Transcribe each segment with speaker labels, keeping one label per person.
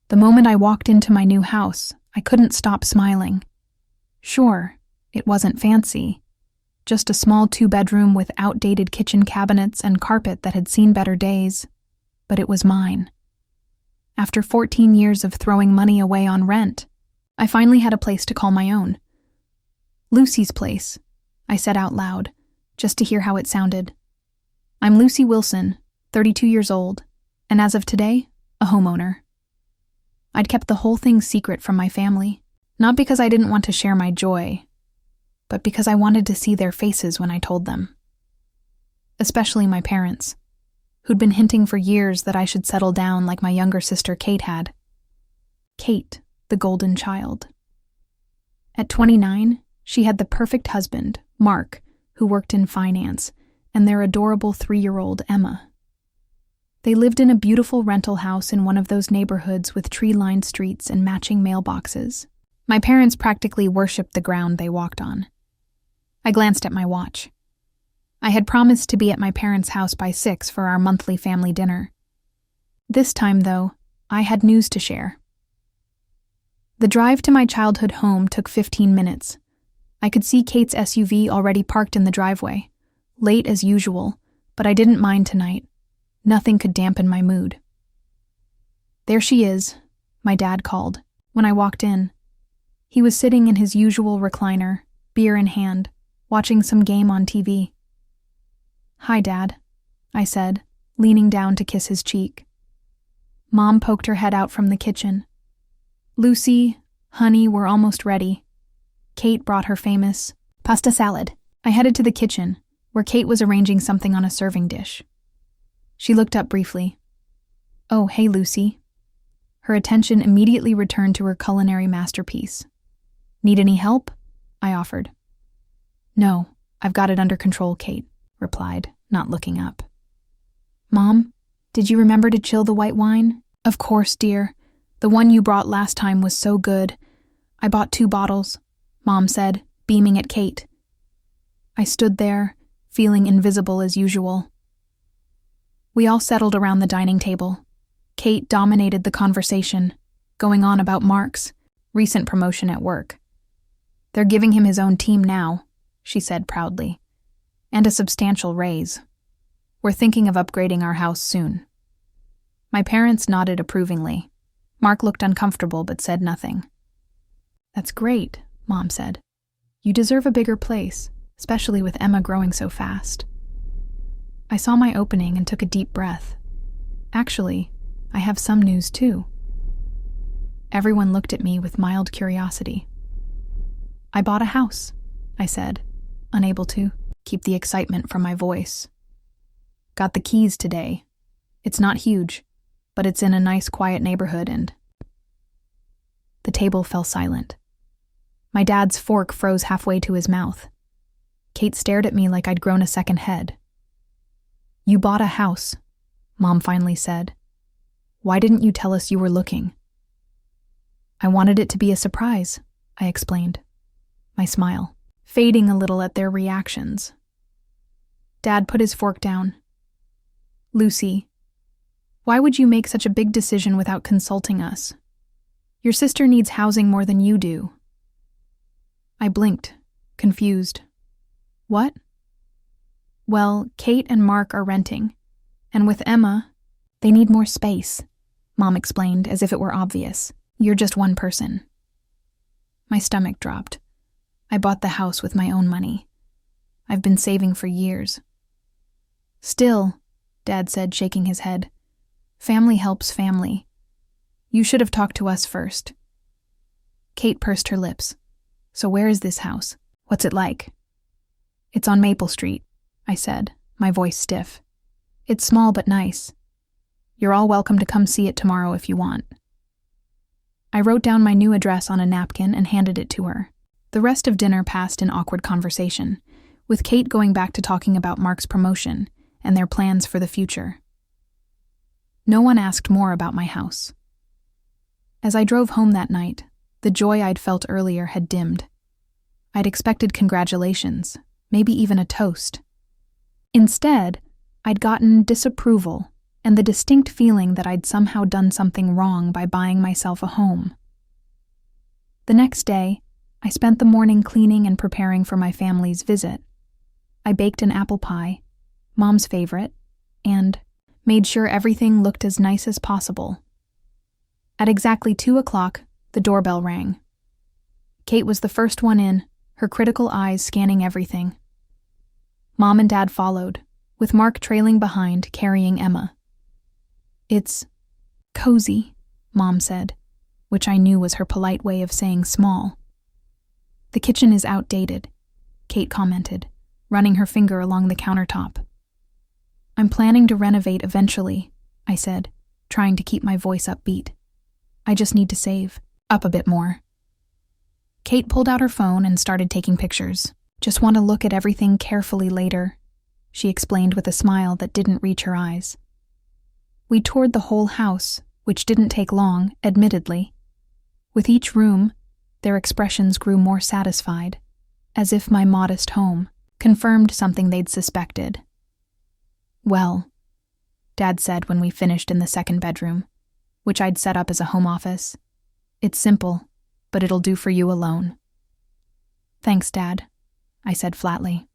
Speaker 1: The moment I walked into my new house, I couldn't stop smiling. Sure, it wasn't fancy. Just a small 2-bedroom with outdated kitchen cabinets and carpet that had seen better days. But it was mine. After 14 years of throwing money away on rent, I finally had a place to call my own. Lucy's place, I said out loud, just to hear how it sounded. I'm Lucy Wilson, 32 years old, and as of today, a homeowner. I'd kept the whole thing secret from my family, not because I didn't want to share my joy, but because I wanted to see their faces when I told them. Especially my parents, who'd been hinting for years that I should settle down like my younger sister Kate had. Kate, the golden child. At 29, she had the perfect husband, Mark, who worked in finance, and their adorable 3-year-old Emma. They lived in a beautiful rental house in one of those neighborhoods with tree-lined streets and matching mailboxes. My parents practically worshipped the ground they walked on. I glanced at my watch. I had promised to be at my parents' house by 6 for our monthly family dinner. This time, though, I had news to share. The drive to my childhood home took 15 minutes. I could see Kate's SUV already parked in the driveway, late as usual, but I didn't mind tonight. Nothing could dampen my mood. There she is, my dad called, when I walked in. He was sitting in his usual recliner, beer in hand, watching some game on TV. "Hi, Dad," I said, leaning down to kiss his cheek. Mom poked her head out from the kitchen. "Lucy, honey, we're almost ready." Kate brought her famous pasta salad. I headed to the kitchen, where Kate was arranging something on a serving dish. She looked up briefly. "Oh, hey, Lucy." Her attention immediately returned to her culinary masterpiece. "Need any help?" I offered. "No, I've got it under control," Kate replied, not looking up. "Mom, did you remember to chill the white wine?" "Of course, dear. The one you brought last time was so good. I bought 2 bottles," Mom said, beaming at Kate. I stood there, feeling invisible as usual. We all settled around the dining table. Kate dominated the conversation, going on about Mark's recent promotion at work. "They're giving him his own team now," she said proudly, "and a substantial raise. We're thinking of upgrading our house soon." My parents nodded approvingly. Mark looked uncomfortable but said nothing. "That's great," Mom said. "You deserve a bigger place, especially with Emma growing so fast." I saw my opening and took a deep breath. Actually, I have some news too. Everyone looked at me with mild curiosity. "I bought a house," I said, unable to keep the excitement from my voice. "Got the keys today. It's not huge, but it's in a nice quiet neighborhood and..." The table fell silent. My dad's fork froze halfway to his mouth. Kate stared at me like I'd grown a second head. "You bought a house," Mom finally said. "Why didn't you tell us you were looking?" "I wanted it to be a surprise," I explained, my smile fading a little at their reactions. Dad put his fork down. "Lucy, why would you make such a big decision without consulting us? Your sister needs housing more than you do." I blinked, confused. "What?" "Well, Kate and Mark are renting, and with Emma, they need more space," Mom explained as if it were obvious. "You're just one person." My stomach dropped. I bought the house with my own money. I've been saving for years. "Still," Dad said, shaking his head, "family helps family. You should have talked to us first." Kate pursed her lips. "So where is this house? What's it like?" "It's on Maple Street," I said, my voice stiff. "It's small but nice. You're all welcome to come see it tomorrow if you want." I wrote down my new address on a napkin and handed it to her. The rest of dinner passed in awkward conversation, with Kate going back to talking about Mark's promotion and their plans for the future. No one asked more about my house. As I drove home that night, the joy I'd felt earlier had dimmed. I'd expected congratulations, maybe even a toast. Instead, I'd gotten disapproval and the distinct feeling that I'd somehow done something wrong by buying myself a home. The next day, I spent the morning cleaning and preparing for my family's visit. I baked an apple pie, Mom's favorite, and made sure everything looked as nice as possible. At exactly 2 o'clock, the doorbell rang. Kate was the first one in, her critical eyes scanning everything. Mom and Dad followed, with Mark trailing behind, carrying Emma. "It's cozy," Mom said, which I knew was her polite way of saying small. "The kitchen is outdated," Kate commented, running her finger along the countertop. "I'm planning to renovate eventually," I said, trying to keep my voice upbeat. "I just need to save up a bit more." Kate pulled out her phone and started taking pictures. "Just want to look at everything carefully later," she explained with a smile that didn't reach her eyes. We toured the whole house, which didn't take long, admittedly. With each room, their expressions grew more satisfied, as if my modest home confirmed something they'd suspected. "Well," Dad said when we finished in the second bedroom, which I'd set up as a home office, "it's simple, but it'll do for you alone." "Thanks, Dad," I said flatly.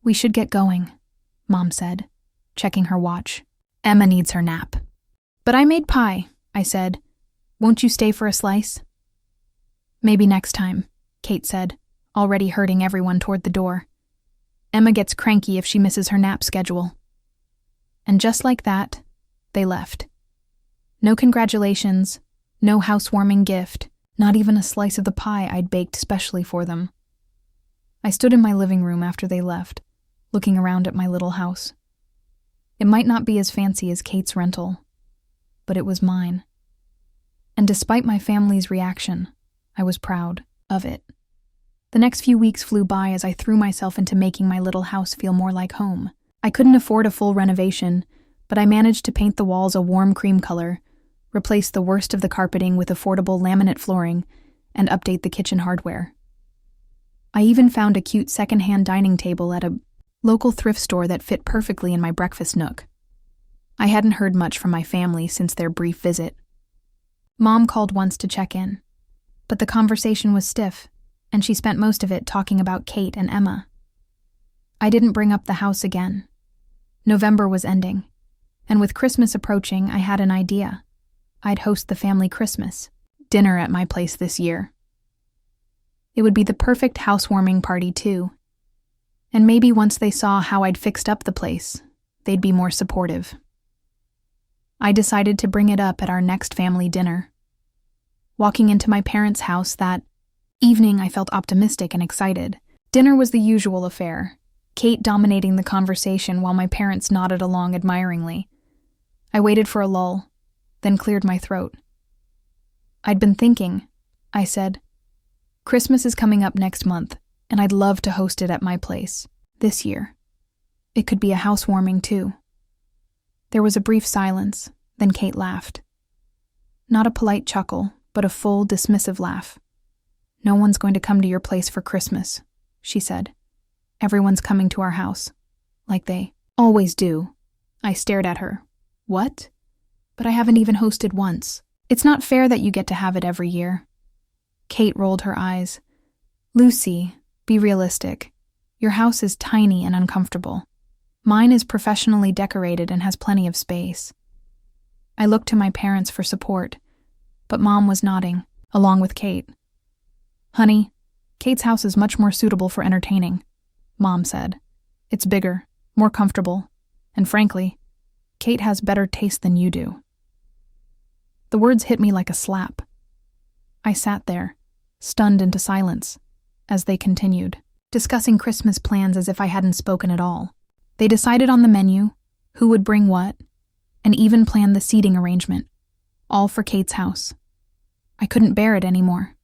Speaker 1: "We should get going," Mom said, checking her watch. "Emma needs her nap." "But I made pie," I said. "Won't you stay for a slice?" "Maybe next time," Kate said, already herding everyone toward the door. "Emma gets cranky if she misses her nap schedule." And just like that, they left. No congratulations, no housewarming gift, not even a slice of the pie I'd baked specially for them. I stood in my living room after they left, looking around at my little house. It might not be as fancy as Kate's rental, but it was mine. And despite my family's reaction, I was proud of it. The next few weeks flew by as I threw myself into making my little house feel more like home. I couldn't afford a full renovation, but I managed to paint the walls a warm cream color, replace the worst of the carpeting with affordable laminate flooring, and update the kitchen hardware. I even found a cute secondhand dining table at a local thrift store that fit perfectly in my breakfast nook. I hadn't heard much from my family since their brief visit. Mom called once to check in, but the conversation was stiff, and she spent most of it talking about Kate and Emma. I didn't bring up the house again. November was ending, and with Christmas approaching, I had an idea. I'd host the family Christmas dinner at my place this year. It would be the perfect housewarming party, too. And maybe once they saw how I'd fixed up the place, they'd be more supportive. I decided to bring it up at our next family dinner. Walking into my parents' house that evening, I felt optimistic and excited. Dinner was the usual affair, Kate dominating the conversation while my parents nodded along admiringly. I waited for a lull, then cleared my throat. "I'd been thinking," I said. "Christmas is coming up next month, and I'd love to host it at my place, this year. It could be a housewarming, too." There was a brief silence, then Kate laughed. Not a polite chuckle, but a full, dismissive laugh. "No one's going to come to your place for Christmas," she said. "Everyone's coming to our house, like they always do." I stared at her. "What? But I haven't even hosted once. It's not fair that you get to have it every year." Kate rolled her eyes. "Lucy, be realistic. Your house is tiny and uncomfortable. Mine is professionally decorated and has plenty of space." I looked to my parents for support, but Mom was nodding, along with Kate. "Honey, Kate's house is much more suitable for entertaining," Mom said. "It's bigger, more comfortable, and frankly, Kate has better taste than you do." The words hit me like a slap. I sat there, stunned into silence, as they continued, discussing Christmas plans as if I hadn't spoken at all. They decided on the menu, who would bring what, and even planned the seating arrangement, all for Kate's house. I couldn't bear it anymore.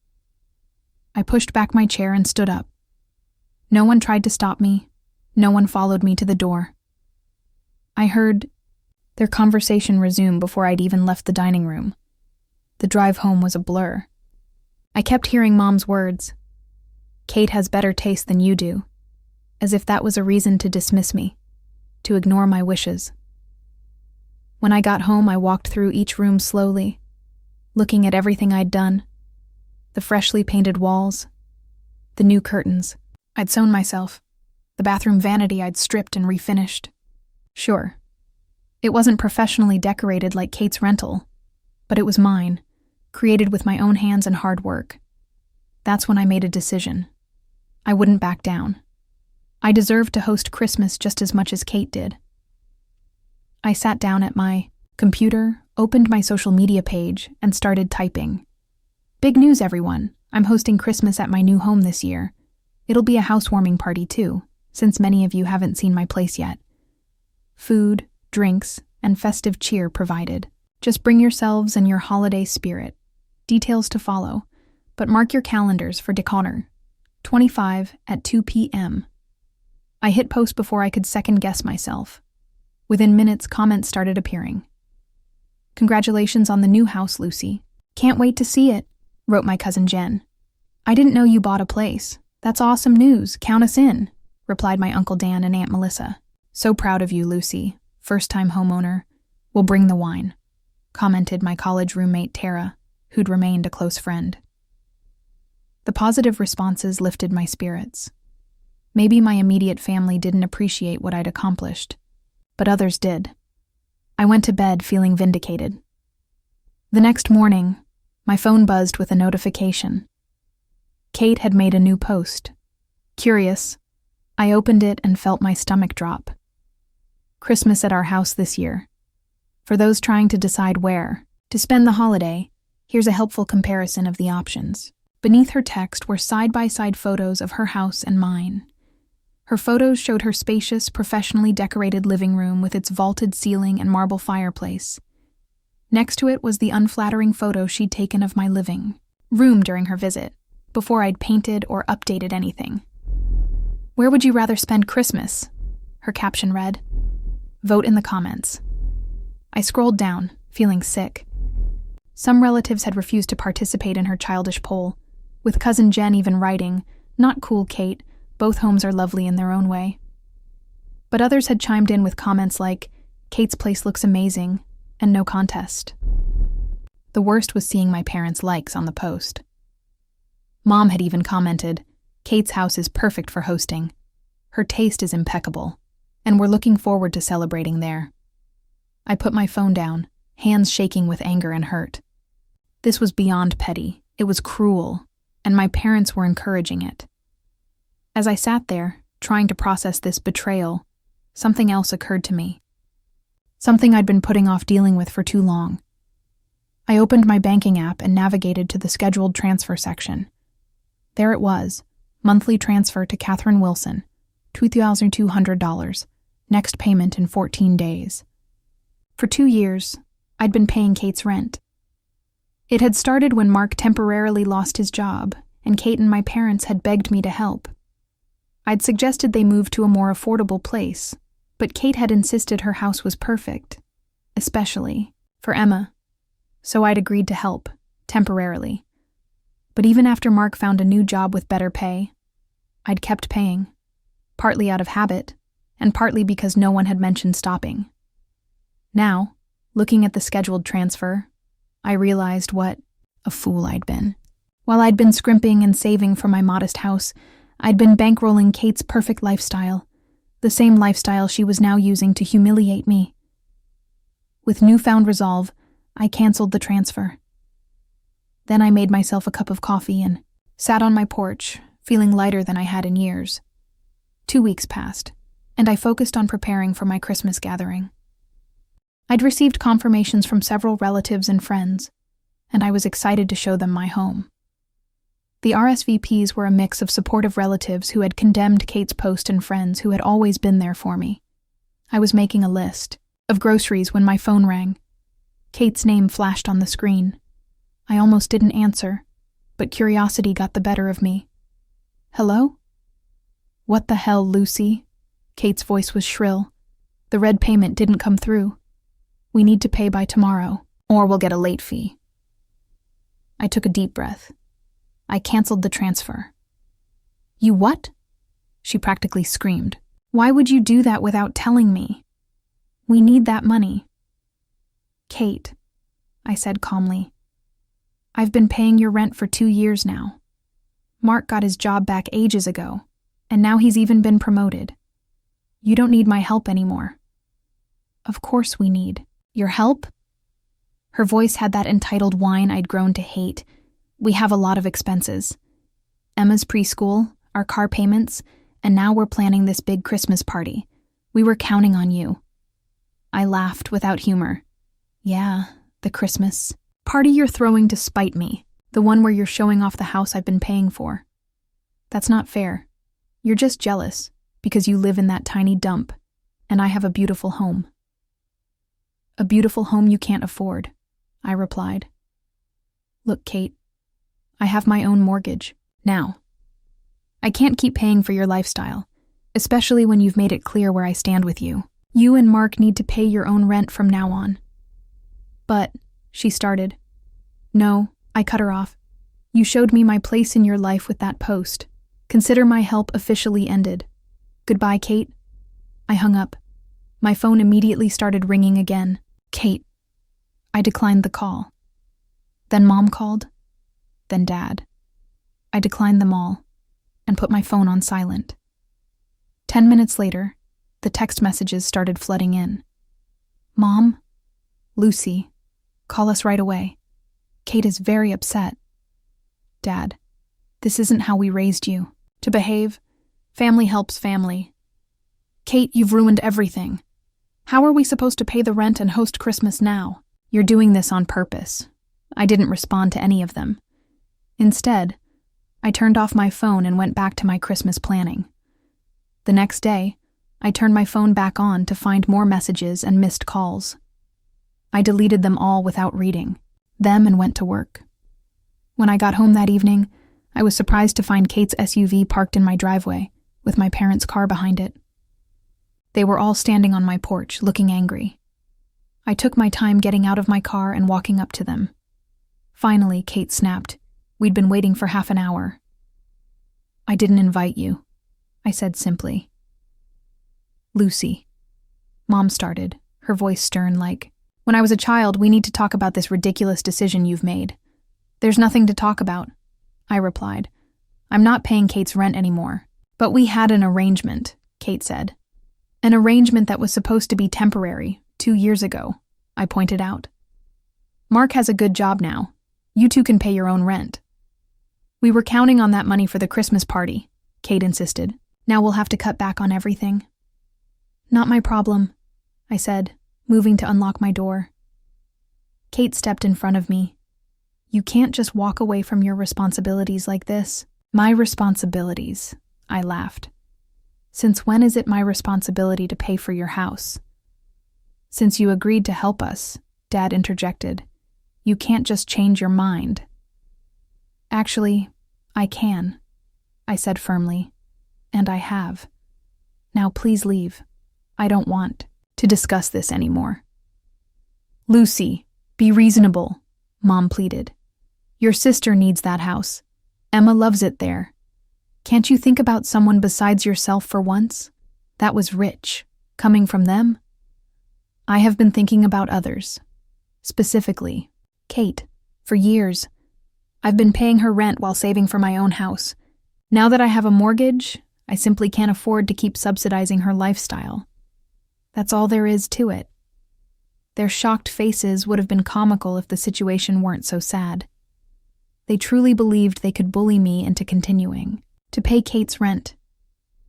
Speaker 1: I pushed back my chair and stood up. No one tried to stop me. No one followed me to the door. I heard their conversation resume before I'd even left the dining room. The drive home was a blur. I kept hearing Mom's words. "Kate has better taste than you do," as if that was a reason to dismiss me, to ignore my wishes. When I got home, I walked through each room slowly, looking at everything I'd done. The freshly painted walls, the new curtains I'd sewn myself, the bathroom vanity I'd stripped and refinished. Sure, it wasn't professionally decorated like Kate's rental, but it was mine, created with my own hands and hard work. That's when I made a decision. I wouldn't back down. I deserved to host Christmas just as much as Kate did. I sat down at my computer, opened my social media page, and started typing. Big news, everyone. I'm hosting Christmas at my new home this year. It'll be a housewarming party too, since many of you haven't seen my place yet. Food, drinks, and festive cheer provided. Just bring yourselves and your holiday spirit. Details to follow, but mark your calendars for Deconner, 25 at 2 p.m. I hit post before I could second-guess myself. Within minutes, comments started appearing. Congratulations on the new house, Lucy. Can't wait to see it, wrote my cousin Jen. I didn't know you bought a place. That's awesome news. Count us in, replied my Uncle Dan and Aunt Melissa. So proud of you, Lucy. First-time homeowner. We'll bring the wine, commented my college roommate Tara, who'd remained a close friend. The positive responses lifted my spirits. Maybe my immediate family didn't appreciate what I'd accomplished, but others did. I went to bed feeling vindicated. The next morning, my phone buzzed with a notification. Kate had made a new post. Curious, I opened it and felt my stomach drop. Christmas at our house this year. For those trying to decide where to spend the holiday, here's a helpful comparison of the options. Beneath her text were side-by-side photos of her house and mine. Her photos showed her spacious, professionally decorated living room with its vaulted ceiling and marble fireplace. Next to it was the unflattering photo she'd taken of my living room during her visit, before I'd painted or updated anything. Where would you rather spend Christmas? Her caption read. Vote in the comments. I scrolled down, feeling sick. Some relatives had refused to participate in her childish poll, with cousin Jen even writing, "Not cool, Kate. Both homes are lovely in their own way." But others had chimed in with comments like, "Kate's place looks amazing," and "no contest." The worst was seeing my parents' likes on the post. Mom had even commented, "Kate's house is perfect for hosting. Her taste is impeccable, and we're looking forward to celebrating there." I put my phone down, hands shaking with anger and hurt. This was beyond petty. It was cruel, and my parents were encouraging it. As I sat there, trying to process this betrayal, something else occurred to me. Something I'd been putting off dealing with for too long. I opened my banking app and navigated to the scheduled transfer section. There it was, monthly transfer to Catherine Wilson, $2,200, next payment in 14 days. For 2 years, I'd been paying Kate's rent. It had started when Mark temporarily lost his job, and Kate and my parents had begged me to help. I'd suggested they move to a more affordable place, but Kate had insisted her house was perfect, especially for Emma, so I'd agreed to help, temporarily. But even after Mark found a new job with better pay, I'd kept paying, partly out of habit, and partly because no one had mentioned stopping. Now, looking at the scheduled transfer, I realized what a fool I'd been. While I'd been scrimping and saving for my modest house, I'd been bankrolling Kate's perfect lifestyle, the same lifestyle she was now using to humiliate me. With newfound resolve, I canceled the transfer. Then I made myself a cup of coffee and sat on my porch, feeling lighter than I had in years. 2 weeks passed, and I focused on preparing for my Christmas gathering. I'd received confirmations from several relatives and friends, and I was excited to show them my home. The RSVPs were a mix of supportive relatives who had condemned Kate's post and friends who had always been there for me. I was making a list of groceries when my phone rang. Kate's name flashed on the screen. I almost didn't answer, but curiosity got the better of me. "Hello?" "What the hell, Lucy?" Kate's voice was shrill. "The red payment didn't come through. We need to pay by tomorrow, or we'll get a late fee." I took a deep breath. I canceled the transfer. "You what?" She practically screamed. "Why would you do that without telling me? We need that money." Kate, I said calmly, I've been paying your rent for 2 years now. Mark got his job back ages ago, and now he's even been promoted. You don't need my help anymore. Of course we need. Your help? Her voice had that entitled whine I'd grown to hate. We have a lot of expenses. Emma's preschool, our car payments, and now we're planning this big Christmas party. We were counting on you. I laughed without humor. Yeah, the Christmas party you're throwing to spite me, the one where you're showing off the house I've been paying for. That's not fair. You're just jealous because you live in that tiny dump, and I have a beautiful home. A beautiful home you can't afford, I replied. Look, Kate, I have my own mortgage, now. I can't keep paying for your lifestyle, especially when you've made it clear where I stand with you. You and Mark need to pay your own rent from now on. But, she started. No, I cut her off. You showed me my place in your life with that post. Consider my help officially ended. Goodbye, Kate. I hung up. My phone immediately started ringing again. Kate. I declined the call. Then Mom called. Then Dad. I declined them all and put my phone on silent. 10 minutes later, the text messages started flooding in. Mom? Lucy. Call us right away. Kate is very upset. Dad. This isn't how we raised you. To behave. Family helps family. Kate, you've ruined everything. How are we supposed to pay the rent and host Christmas now? You're doing this on purpose. I didn't respond to any of them. Instead, I turned off my phone and went back to my Christmas planning. The next day, I turned my phone back on to find more messages and missed calls. I deleted them all without reading them and went to work. When I got home that evening, I was surprised to find Kate's SUV parked in my driveway, with my parents' car behind it. They were all standing on my porch, looking angry. I took my time getting out of my car and walking up to them. Finally, Kate snapped. We'd been waiting for half an hour. I didn't invite you, I said simply. Lucy. Mom started, her voice stern like, when I was a child, we need to talk about this ridiculous decision you've made. There's nothing to talk about, I replied. I'm not paying Kate's rent anymore. But we had an arrangement, Kate said. An arrangement that was supposed to be temporary, 2 years ago, I pointed out. Mark has a good job now. You two can pay your own rent. We were counting on that money for the Christmas party, Kate insisted. Now we'll have to cut back on everything. Not my problem, I said, moving to unlock my door. Kate stepped in front of me. You can't just walk away from your responsibilities like this. My responsibilities, I laughed. Since when is it my responsibility to pay for your house? Since you agreed to help us, Dad interjected. You can't just change your mind. Actually, I can, I said firmly, and I have. Now please leave. I don't want to discuss this anymore. Lucy, be reasonable, Mom pleaded. Your sister needs that house. Emma loves it there. Can't you think about someone besides yourself for once? That was rich, coming from them. I have been thinking about others. Specifically, Kate, for years. I've been paying her rent while saving for my own house. Now that I have a mortgage, I simply can't afford to keep subsidizing her lifestyle. That's all there is to it. Their shocked faces would have been comical if the situation weren't so sad. They truly believed they could bully me into continuing to pay Kate's rent,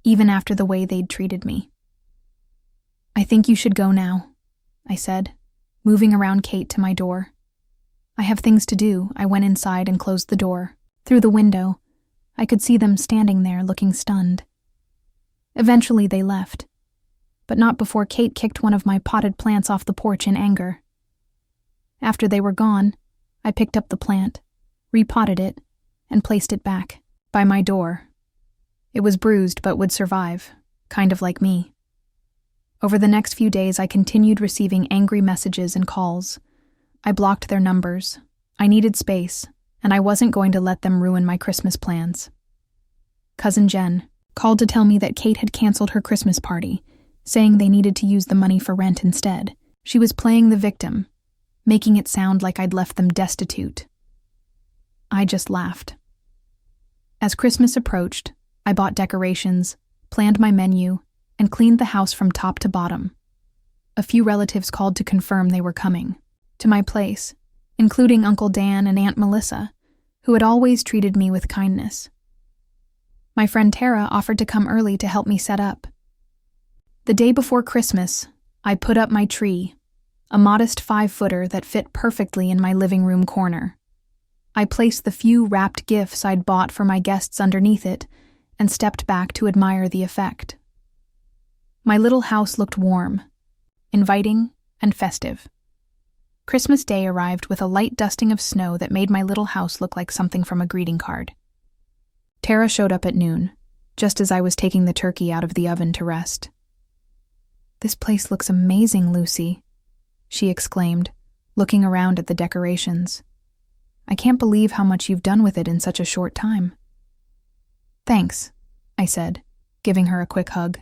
Speaker 1: even after the way they'd treated me. I think you should go now, I said, moving around Kate to my door. I have things to do. I went inside and closed the door. Through the window, I could see them standing there looking stunned. Eventually they left, but not before Kate kicked one of my potted plants off the porch in anger. After they were gone, I picked up the plant, repotted it, and placed it back, by my door. It was bruised but would survive, kind of like me. Over the next few days, I continued receiving angry messages and calls. I blocked their numbers. I needed space, and I wasn't going to let them ruin my Christmas plans. Cousin Jen called to tell me that Kate had canceled her Christmas party, saying they needed to use the money for rent instead. She was playing the victim, making it sound like I'd left them destitute. I just laughed. As Christmas approached, I bought decorations, planned my menu, and cleaned the house from top to bottom. A few relatives called to confirm they were coming to my place, including Uncle Dan and Aunt Melissa, who had always treated me with kindness. My friend Tara offered to come early to help me set up. The day before Christmas, I put up my tree, a modest 5-footer that fit perfectly in my living room corner. I placed the few wrapped gifts I'd bought for my guests underneath it and stepped back to admire the effect. My little house looked warm, inviting, and festive. Christmas Day arrived with a light dusting of snow that made my little house look like something from a greeting card. Tara showed up at noon, just as I was taking the turkey out of the oven to rest. "This place looks amazing, Lucy," she exclaimed, looking around at the decorations. "I can't believe how much you've done with it in such a short time." "Thanks," I said, giving her a quick hug.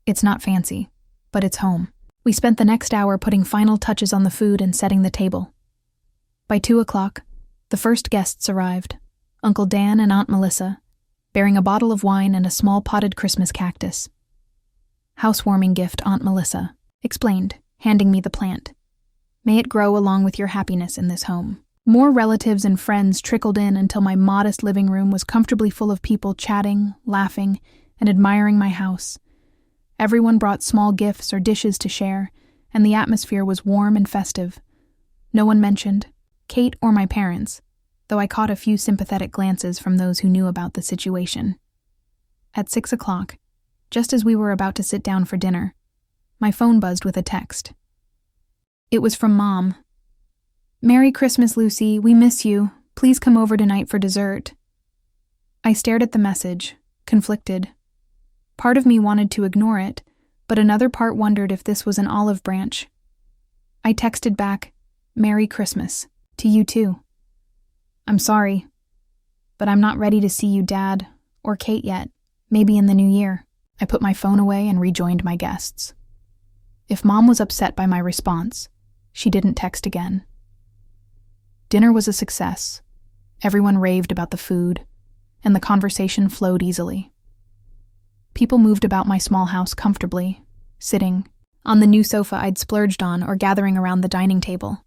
Speaker 1: "It's not fancy, but it's home." We spent the next hour putting final touches on the food and setting the table. By 2:00, the first guests arrived, Uncle Dan and Aunt Melissa, bearing a bottle of wine and a small potted Christmas cactus. "Housewarming gift, Aunt Melissa," explained, handing me the plant. "May it grow along with your happiness in this home." More relatives and friends trickled in until my modest living room was comfortably full of people chatting, laughing, and admiring my house. Everyone brought small gifts or dishes to share, and the atmosphere was warm and festive. No one mentioned Kate or my parents, though I caught a few sympathetic glances from those who knew about the situation. At 6:00, just as we were about to sit down for dinner, my phone buzzed with a text. It was from Mom. "Merry Christmas, Lucy. We miss you. Please come over tonight for dessert." I stared at the message, conflicted. Part of me wanted to ignore it, but another part wondered if this was an olive branch. I texted back, "Merry Christmas. To you too. I'm sorry, but I'm not ready to see you, Dad, or Kate yet. Maybe in the new year." I put my phone away and rejoined my guests. If Mom was upset by my response, she didn't text again. Dinner was a success. Everyone raved about the food, and the conversation flowed easily. People moved about my small house comfortably, sitting on the new sofa I'd splurged on or gathering around the dining table.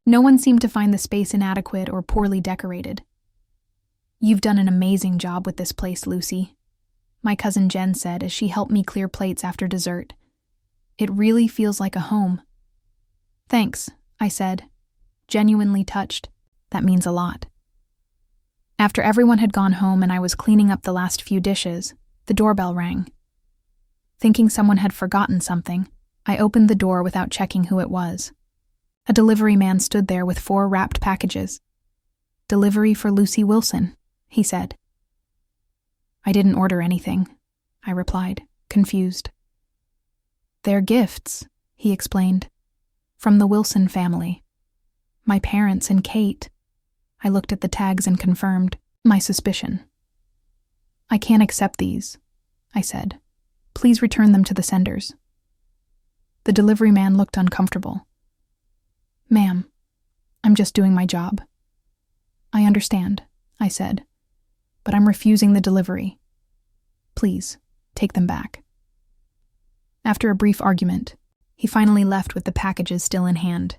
Speaker 1: No one seemed to find the space inadequate or poorly decorated. "You've done an amazing job with this place, Lucy," my cousin Jen said as she helped me clear plates after dessert. "It really feels like a home." "Thanks," I said, genuinely touched. That means a lot. After everyone had gone home and I was cleaning up the last few dishes, the doorbell rang. Thinking someone had forgotten something, I opened the door without checking who it was. A delivery man stood there with 4 wrapped packages. "Delivery for Lucy Wilson," he said. "I didn't order anything," I replied, confused. "They're gifts," he explained. "From the Wilson family. My parents and Kate." I looked at the tags and confirmed my suspicion. "I can't accept these," I said. "Please return them to the senders." The delivery man looked uncomfortable. "Ma'am, I'm just doing my job." "I understand," I said, "but I'm refusing the delivery. Please, take them back." After a brief argument, he finally left with the packages still in hand.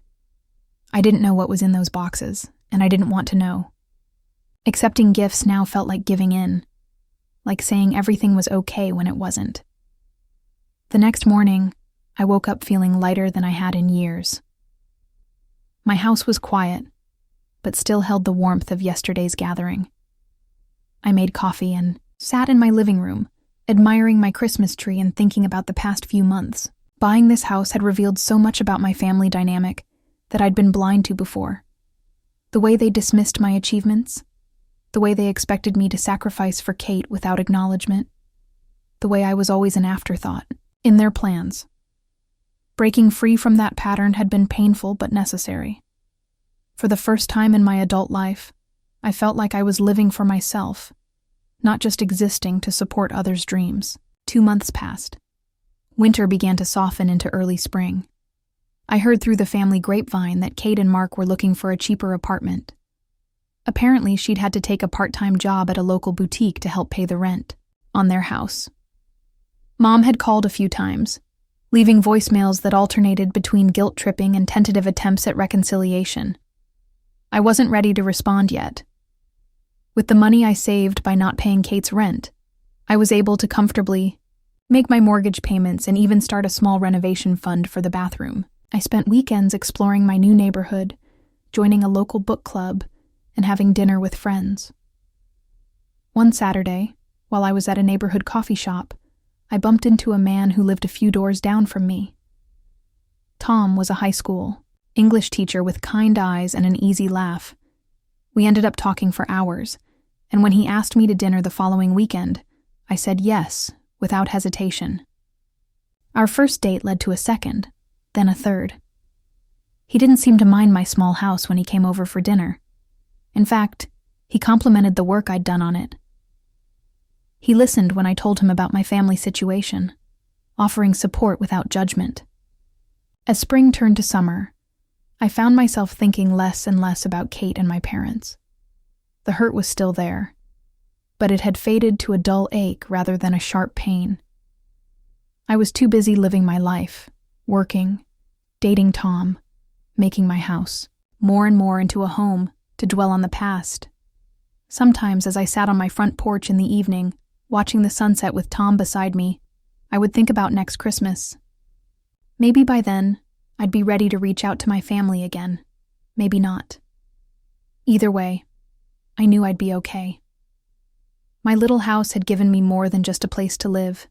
Speaker 1: I didn't know what was in those boxes, and I didn't want to know. Accepting gifts now felt like giving in, like saying everything was okay when it wasn't. The next morning, I woke up feeling lighter than I had in years. My house was quiet, but still held the warmth of yesterday's gathering. I made coffee and sat in my living room, admiring my Christmas tree and thinking about the past few months. Buying this house had revealed so much about my family dynamic that I'd been blind to before. The way they dismissed my achievements, the way they expected me to sacrifice for Kate without acknowledgement, the way I was always an afterthought in their plans. Breaking free from that pattern had been painful but necessary. For the first time in my adult life, I felt like I was living for myself, not just existing to support others' dreams. 2 months passed. Winter began to soften into early spring. I heard through the family grapevine that Kate and Mark were looking for a cheaper apartment. Apparently, she'd had to take a part-time job at a local boutique to help pay the rent on their house. Mom had called a few times, leaving voicemails that alternated between guilt-tripping and tentative attempts at reconciliation. I wasn't ready to respond yet. With the money I saved by not paying Kate's rent, I was able to comfortably make my mortgage payments and even start a small renovation fund for the bathroom. I spent weekends exploring my new neighborhood, joining a local book club, and having dinner with friends. One Saturday, while I was at a neighborhood coffee shop, I bumped into a man who lived a few doors down from me. Tom was a high school English teacher with kind eyes and an easy laugh. We ended up talking for hours, and when he asked me to dinner the following weekend, I said yes, without hesitation. Our first date led to a second, then a third. He didn't seem to mind my small house when he came over for dinner. In fact, he complimented the work I'd done on it. He listened when I told him about my family situation, offering support without judgment. As spring turned to summer, I found myself thinking less and less about Kate and my parents. The hurt was still there, but it had faded to a dull ache rather than a sharp pain. I was too busy living my life, working, dating Tom, making my house, more and more into a home, to dwell on the past. Sometimes as I sat on my front porch in the evening, watching the sunset with Tom beside me, I would think about next Christmas. Maybe by then, I'd be ready to reach out to my family again. Maybe not. Either way, I knew I'd be okay. My little house had given me more than just a place to live.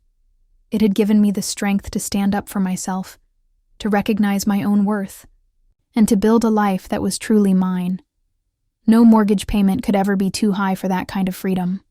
Speaker 1: It had given me the strength to stand up for myself, to recognize my own worth, and to build a life that was truly mine. No mortgage payment could ever be too high for that kind of freedom.